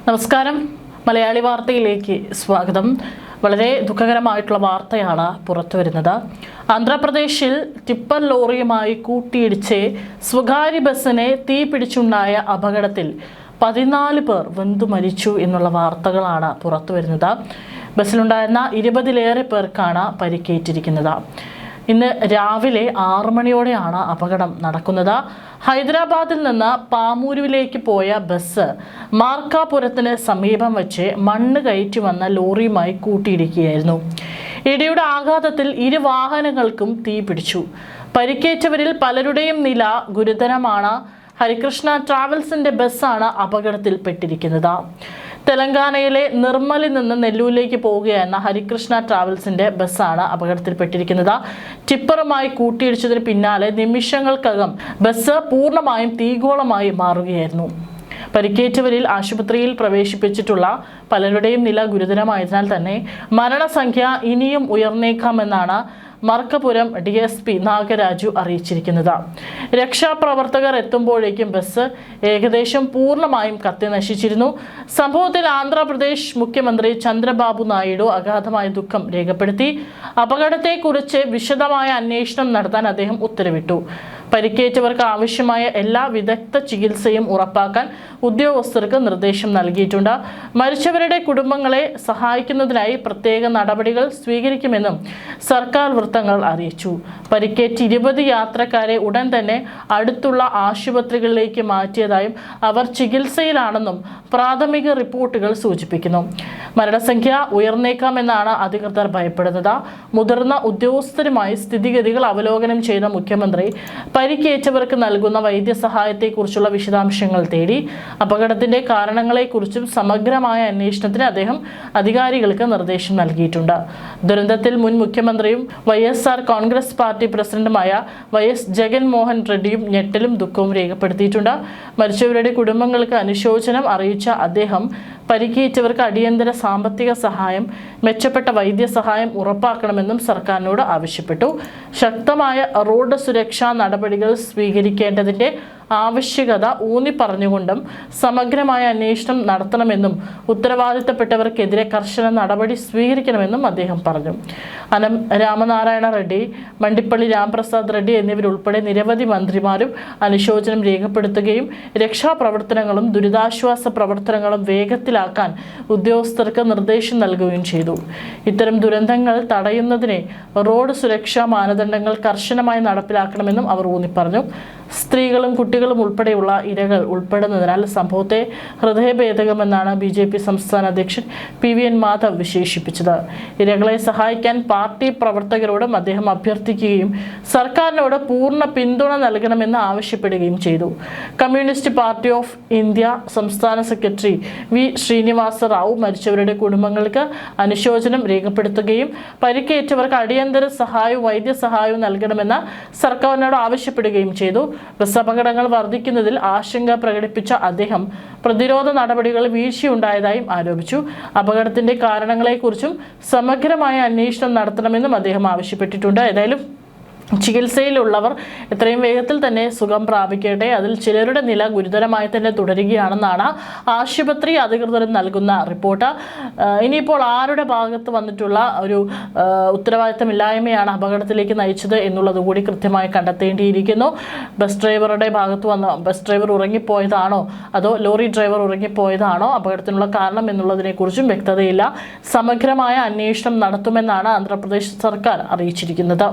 നമസ്കാരം. മലയാളി വാർത്തയിലേക്ക് സ്വാഗതം. വളരെ ദുഃഖകരമായിട്ടുള്ള വാർത്തയാണ് പുറത്തുവരുന്നത്. ആന്ധ്രാപ്രദേശിൽ ടിപ്പർ ലോറിയുമായി കൂട്ടിയിടിച്ച് സ്വകാര്യ ബസ്സിനെ തീ പിടിച്ചുണ്ടായ അപകടത്തിൽ 14 പേർ വെന്തു മരിച്ചു എന്നുള്ള വാർത്തകളാണ് പുറത്തുവരുന്നത്. ബസ്സിലുണ്ടായിരുന്ന 20-ലേറെ പേർക്കാണ് പരിക്കേറ്റിരിക്കുന്നത്. ഇന്ന് രാവിലെ 6 മണിയോടെയാണ് അപകടം നടക്കുന്നത്. ഹൈദരാബാദിൽ നിന്ന് പാമൂരുവിലേക്ക് പോയ ബസ് മാർക്കാപുരത്തിന് സമീപം വെച്ച് മണ്ണ് കയറ്റി വന്ന ലോറിയുമായി കൂട്ടിയിടിക്കുകയായിരുന്നു. ഇടിയുടെ ആഘാതത്തിൽ 2 വാഹനങ്ങൾക്കും തീ പിടിച്ചു. പരിക്കേറ്റവരിൽ പലരുടെയും നില ഗുരുതരമാണ്. ഹരികൃഷ്ണ ട്രാവൽസിന്റെ ബസ്സാണ് അപകടത്തിൽപ്പെട്ടിരിക്കുന്നത്. തെലങ്കാനയിലെ നിർമ്മലിൽ നിന്ന് നെല്ലൂരിലേക്ക് പോവുകയായിരുന്ന ഹരികൃഷ്ണ ട്രാവൽസിന്റെ ബസ്സാണ് അപകടത്തിൽപ്പെട്ടിരിക്കുന്നത്. ടിപ്പറുമായി കൂട്ടിയിടിച്ചതിന് പിന്നാലെ നിമിഷങ്ങൾക്കകം ബസ് പൂർണ്ണമായും തീഗോളമായി മാറുകയായിരുന്നു. പരിക്കേറ്റവരിൽ ആശുപത്രിയിൽ പ്രവേശിപ്പിച്ചിട്ടുള്ള പലരുടെയും നില ഗുരുതരമായതിനാൽ തന്നെ മരണസംഖ്യ ഇനിയും ഉയർന്നേക്കാമെന്നാണ് മർക്കപുരം DSP നാഗരാജു അറിയിച്ചിരിക്കുന്നത്. രക്ഷാപ്രവർത്തകർ എത്തുമ്പോഴേക്കും ബസ് ഏകദേശം പൂർണ്ണമായും കത്തി നശിച്ചിരുന്നു. സംഭവത്തിൽ ആന്ധ്രാപ്രദേശ് മുഖ്യമന്ത്രി ചന്ദ്രബാബു നായിഡു അഗാധമായ ദുഃഖം രേഖപ്പെടുത്തി. അപകടത്തെക്കുറിച്ച് വിശദമായ അന്വേഷണം നടത്താൻ അദ്ദേഹം ഉത്തരവിട്ടു. പരിക്കേറ്റവർക്ക് ആവശ്യമായ എല്ലാ വിദഗ്ധ ചികിത്സയും ഉറപ്പാക്കാൻ ഉദ്യോഗസ്ഥർക്ക് നിർദ്ദേശം നൽകിയിട്ടുണ്ട്. മരിച്ചവരുടെ കുടുംബങ്ങളെ സഹായിക്കുന്നതിനായി പ്രത്യേക നടപടികൾ സ്വീകരിക്കുമെന്നും സർക്കാർ വൃത്തങ്ങൾ അറിയിച്ചു. പരിക്കേറ്റ 20 യാത്രക്കാരെ ഉടൻ തന്നെ അടുത്തുള്ള ആശുപത്രികളിലേക്ക് മാറ്റിയതായും അവർ ചികിത്സയിലാണെന്നും പ്രാഥമിക റിപ്പോർട്ടുകൾ സൂചിപ്പിക്കുന്നു. മരണസംഖ്യ ഉയർന്നേക്കാമെന്നാണ് അധികൃതർ ഭയപ്പെടുന്നത്. മുതിർന്ന ഉദ്യോഗസ്ഥരുമായി സ്ഥിതിഗതികൾ അവലോകനം ചെയ്ത മുഖ്യമന്ത്രി പരിക്കേറ്റവർക്ക് നൽകുന്ന വൈദ്യസഹായത്തെക്കുറിച്ചുള്ള വിശദാംശങ്ങൾ തേടി. അപകടത്തിന്റെ കാരണങ്ങളെക്കുറിച്ചും സമഗ്രമായ അന്വേഷണത്തിന് അദ്ദേഹം അധികാരികൾക്ക് നിർദ്ദേശം നൽകിയിട്ടുണ്ട്. ദുരന്തത്തിൽ മുൻ മുഖ്യമന്ത്രിയും YSR കോൺഗ്രസ് പാർട്ടി പ്രസിഡന്റുമായ YS ജഗൻമോഹൻ റെഡ്ഡിയും ഞെട്ടലും ദുഃഖവും രേഖപ്പെടുത്തിയിട്ടുണ്ട്. മരിച്ചവരുടെ കുടുംബങ്ങൾക്ക് അനുശോചനം അറിയിച്ച അദ്ദേഹം പരിക്കേറ്റവർക്ക് അടിയന്തര സാമ്പത്തിക സഹായം, മെച്ചപ്പെട്ട വൈദ്യസഹായം ഉറപ്പാക്കണമെന്നും സർക്കാരിനോട് ആവശ്യപ്പെട്ടു. ശക്തമായ റോഡ് സുരക്ഷാ നടപടികൾ സ്വീകരിക്കേണ്ടതിന്റെ ആവശ്യകത ഊന്നി പറഞ്ഞുകൊണ്ടും സമഗ്രമായ അന്വേഷണം നടത്തണമെന്നും ഉത്തരവാദിത്തപ്പെട്ടവർക്കെതിരെ കർശന നടപടി സ്വീകരിക്കണമെന്നും അദ്ദേഹം പറഞ്ഞു. അനം രാമനാരായണ റെഡ്ഡി, മണ്ടിപ്പള്ളി രാംപ്രസാദ് റെഡ്ഡി എന്നിവരുൾപ്പെടെ നിരവധി മന്ത്രിമാരും അനുശോചനം രേഖപ്പെടുത്തുകയും രക്ഷാപ്രവർത്തനങ്ങളും ദുരിതാശ്വാസ പ്രവർത്തനങ്ങളും വേഗത്തിലാക്കാൻ ഉദ്യോഗസ്ഥർക്ക് നിർദ്ദേശം നൽകുകയും ചെയ്തു. ഇത്തരം ദുരന്തങ്ങൾ തടയുന്നതിന് റോഡ് സുരക്ഷാ മാനദണ്ഡങ്ങൾ കർശനമായി നടപ്പിലാക്കണമെന്നും അവർ ഊന്നി പറഞ്ഞു. സ്ത്രീകളും കുട്ടികളും ഉൾപ്പെടെയുള്ള ഇരകൾ ഉൾപ്പെടുന്നതിനാൽ സംഭവത്തെ ഹൃദയഭേദകമെന്നാണ് BJP സംസ്ഥാന അധ്യക്ഷൻ PVN മാധവ് വിശേഷിപ്പിച്ചത്. ഇരകളെ സഹായിക്കാൻ പാർട്ടി പ്രവർത്തകരോടും അദ്ദേഹം അഭ്യർത്ഥിക്കുകയും സർക്കാരിനോട് പൂർണ്ണ പിന്തുണ നൽകണമെന്ന് ആവശ്യപ്പെടുകയും ചെയ്തു. കമ്മ്യൂണിസ്റ്റ് പാർട്ടി ഓഫ് ഇന്ത്യ സംസ്ഥാന സെക്രട്ടറി V ശ്രീനിവാസ റാവു മരിച്ചവരുടെ കുടുംബങ്ങൾക്ക് അനുശോചനം രേഖപ്പെടുത്തുകയും പരിക്കേറ്റവർക്ക് അടിയന്തര സഹായവും വൈദ്യസഹായവും നൽകണമെന്ന് സർക്കാരിനോട് ആവശ്യപ്പെടുകയും ചെയ്തു. ബസ് അപകടങ്ങൾ വർദ്ധിക്കുന്നതിൽ ആശങ്ക പ്രകടിപ്പിച്ച അദ്ദേഹം പ്രതിരോധ നടപടികളിൽ വീഴ്ചയുണ്ടായതായും ആരോപിച്ചു. അപകടത്തിന്റെ കാരണങ്ങളെക്കുറിച്ചും സമഗ്രമായ അന്വേഷണം നടത്തണമെന്നും അദ്ദേഹം ആവശ്യപ്പെട്ടിട്ടുണ്ട്. ഏതായാലും ചികിത്സയിലുള്ളവർ എത്രയും വേഗത്തിൽ തന്നെ സുഖം പ്രാപിക്കട്ടെ. അതിൽ ചിലരുടെ നില ഗുരുതരമായി തന്നെ തുടരുകയാണെന്നാണ് ആശുപത്രി അധികൃതർ നൽകുന്ന റിപ്പോർട്ട്. ഇനിയിപ്പോൾ ആരുടെ ഭാഗത്ത് വന്നിട്ടുള്ള ഒരു ഉത്തരവാദിത്തമില്ലായ്മയാണ് അപകടത്തിലേക്ക് നയിച്ചത് എന്നുള്ളത് കൂടി കൃത്യമായി കണ്ടെത്തേണ്ടിയിരിക്കുന്നു. ബസ് ഡ്രൈവർ ഉറങ്ങിപ്പോയതാണോ അതോ ലോറി ഡ്രൈവർ ഉറങ്ങിപ്പോയതാണോ അപകടത്തിനുള്ള കാരണം എന്നുള്ളതിനെക്കുറിച്ചും വ്യക്തതയില്ല. സമഗ്രമായ അന്വേഷണം നടത്തുമെന്നാണ് ആന്ധ്രാപ്രദേശ് സർക്കാർ അറിയിച്ചിരിക്കുന്നത്.